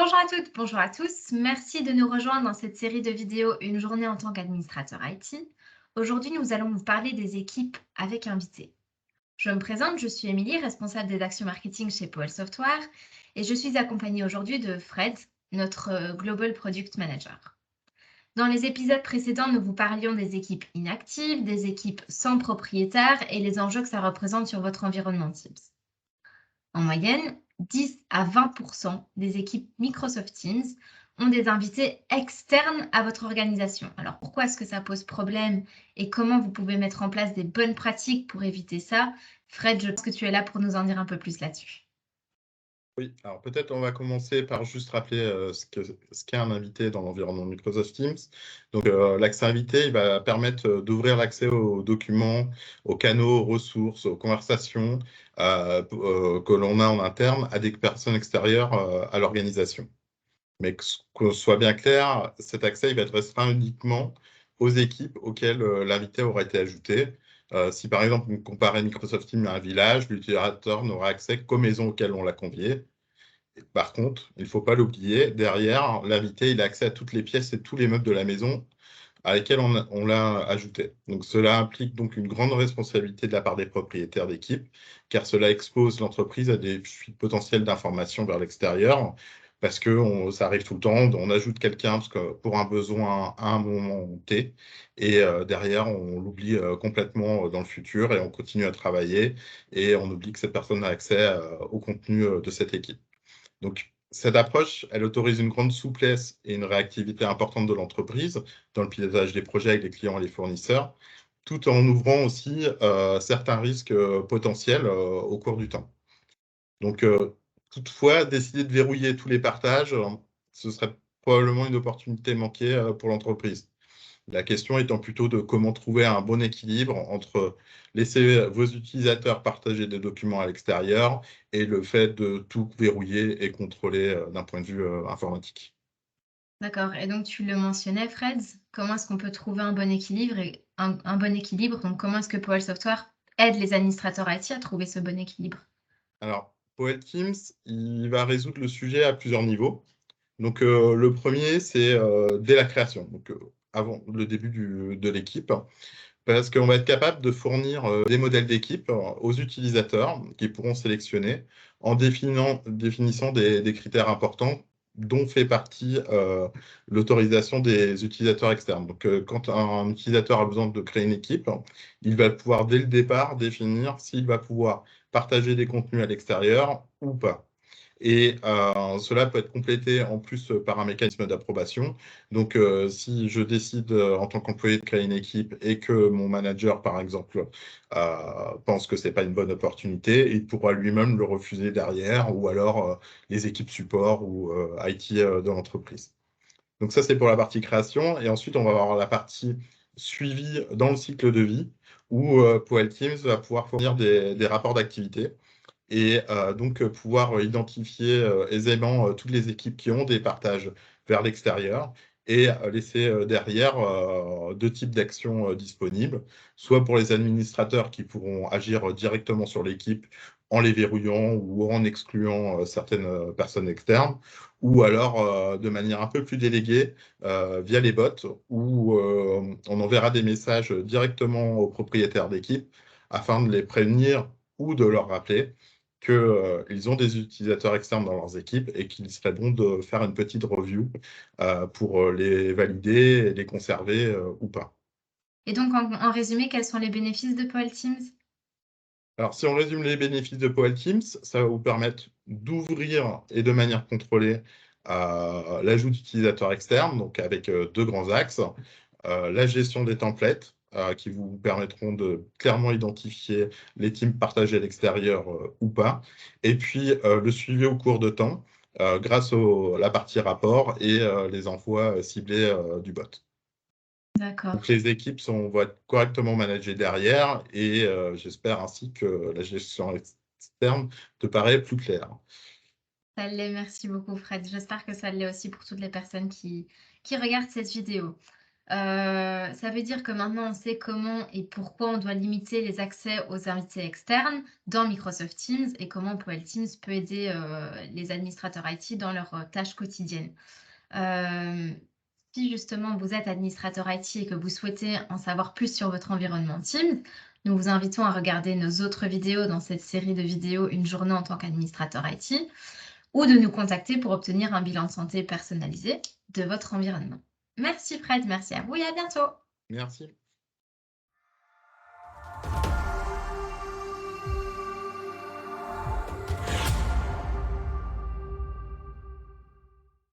Bonjour à toutes, bonjour à tous. Merci de nous rejoindre dans cette série de vidéos Une journée en tant qu'administrateur IT. Aujourd'hui, nous allons vous parler des équipes avec invités. Je me présente, je suis Émilie, responsable des actions marketing chez Powell Software et je suis accompagnée aujourd'hui de Fred, notre Global Product Manager. Dans les épisodes précédents, nous vous parlions des équipes inactives, des équipes sans propriétaire et les enjeux que ça représente sur votre environnement Teams. En moyenne, 10 à 20% des équipes Microsoft Teams ont des invités externes à votre organisation. Alors pourquoi est-ce que ça pose problème et comment vous pouvez mettre en place des bonnes pratiques pour éviter ça? Fred, je pense que tu es là pour nous en dire un peu plus là-dessus. Oui, alors peut-être on va commencer par juste rappeler ce qu'est un invité dans l'environnement Microsoft Teams. Donc l'accès invité, il va permettre d'ouvrir l'accès aux documents, aux canaux, aux ressources, aux conversations que l'on a en interne à des personnes extérieures à l'organisation. Mais qu'on soit bien clair, cet accès il va être restreint uniquement aux équipes auxquelles l'invité aura été ajouté. Si par exemple on comparait Microsoft Teams à un village, l'utilisateur n'aura accès qu'aux maisons auxquelles on l'a convié. Par contre, il ne faut pas l'oublier, derrière, l'invité, il a accès à toutes les pièces et tous les meubles de la maison à lesquels on l'a ajouté. Donc, cela implique donc une grande responsabilité de la part des propriétaires d'équipe, car cela expose l'entreprise à des fuites potentielles d'informations vers l'extérieur, parce que ça arrive tout le temps, on ajoute quelqu'un pour un besoin à un moment T, et derrière, on l'oublie complètement dans le futur, et on continue à travailler, et on oublie que cette personne a accès au contenu de cette équipe. Donc, cette approche, elle autorise une grande souplesse et une réactivité importante de l'entreprise dans le pilotage des projets avec les clients et les fournisseurs, tout en ouvrant aussi certains risques potentiels au cours du temps. Donc, toutefois, décider de verrouiller tous les partages, ce serait probablement une opportunité manquée pour l'entreprise. La question étant plutôt de comment trouver un bon équilibre entre laisser vos utilisateurs partager des documents à l'extérieur et le fait de tout verrouiller et contrôler d'un point de vue informatique. D'accord. Et donc tu le mentionnais, Fred, comment est-ce qu'on peut trouver un bon équilibre et un bon équilibre? Donc comment est-ce que Powell Software aide les administrateurs IT à trouver ce bon équilibre? Alors, Poet Teams, il va résoudre le sujet à plusieurs niveaux. Donc, le premier, c'est dès la création, donc avant le début de l'équipe. Parce qu'on va être capable de fournir des modèles d'équipe aux utilisateurs qui pourront sélectionner en définissant des critères importants dont fait partie l'autorisation des utilisateurs externes. Donc, quand un utilisateur a besoin de créer une équipe, il va pouvoir dès le départ définir s'il va pouvoir partager des contenus à l'extérieur ou pas. Et cela peut être complété en plus par un mécanisme d'approbation. Donc, si je décide en tant qu'employé de créer une équipe et que mon manager, par exemple, pense que ce n'est pas une bonne opportunité, il pourra lui-même le refuser derrière, ou alors les équipes support ou IT de l'entreprise. Donc ça, c'est pour la partie création. Et ensuite, on va avoir la partie suivi dans le cycle de vie, où Poel Teams va pouvoir fournir des rapports d'activité et donc pouvoir identifier aisément toutes les équipes qui ont des partages vers l'extérieur et laisser derrière deux types d'actions disponibles, soit pour les administrateurs qui pourront agir directement sur l'équipe en les verrouillant ou en excluant certaines personnes externes, ou alors de manière un peu plus déléguée via les bots, où on enverra des messages directement aux propriétaires d'équipe afin de les prévenir ou de leur rappeler qu'ils ont des utilisateurs externes dans leurs équipes et qu'il serait bon de faire une petite review pour les valider et les conserver ou pas. Et donc en résumé, quels sont les bénéfices de Powell Teams? Alors, si on résume les bénéfices de Powell Teams, ça va vous permettre d'ouvrir et de manière contrôlée l'ajout d'utilisateurs externes, donc avec deux grands axes. La gestion des templates, qui vous permettront de clairement identifier les teams partagés à l'extérieur ou pas. Et puis, le suivi au cours de temps, grâce à la partie rapport et les envois ciblés du bot. D'accord. Donc, les équipes vont être correctement managées derrière et j'espère ainsi que la gestion externe te paraît plus claire. Ça l'est, merci beaucoup Fred. J'espère que ça l'est aussi pour toutes les personnes qui regardent cette vidéo. Ça veut dire que maintenant, on sait comment et pourquoi on doit limiter les accès aux invités externes dans Microsoft Teams et comment POEL Teams peut aider les administrateurs IT dans leurs tâches quotidiennes. Si justement vous êtes administrateur IT et que vous souhaitez en savoir plus sur votre environnement Teams, nous vous invitons à regarder nos autres vidéos dans cette série de vidéos Une journée en tant qu'administrateur IT ou de nous contacter pour obtenir un bilan de santé personnalisé de votre environnement. Merci Fred, merci à vous et à bientôt. Merci.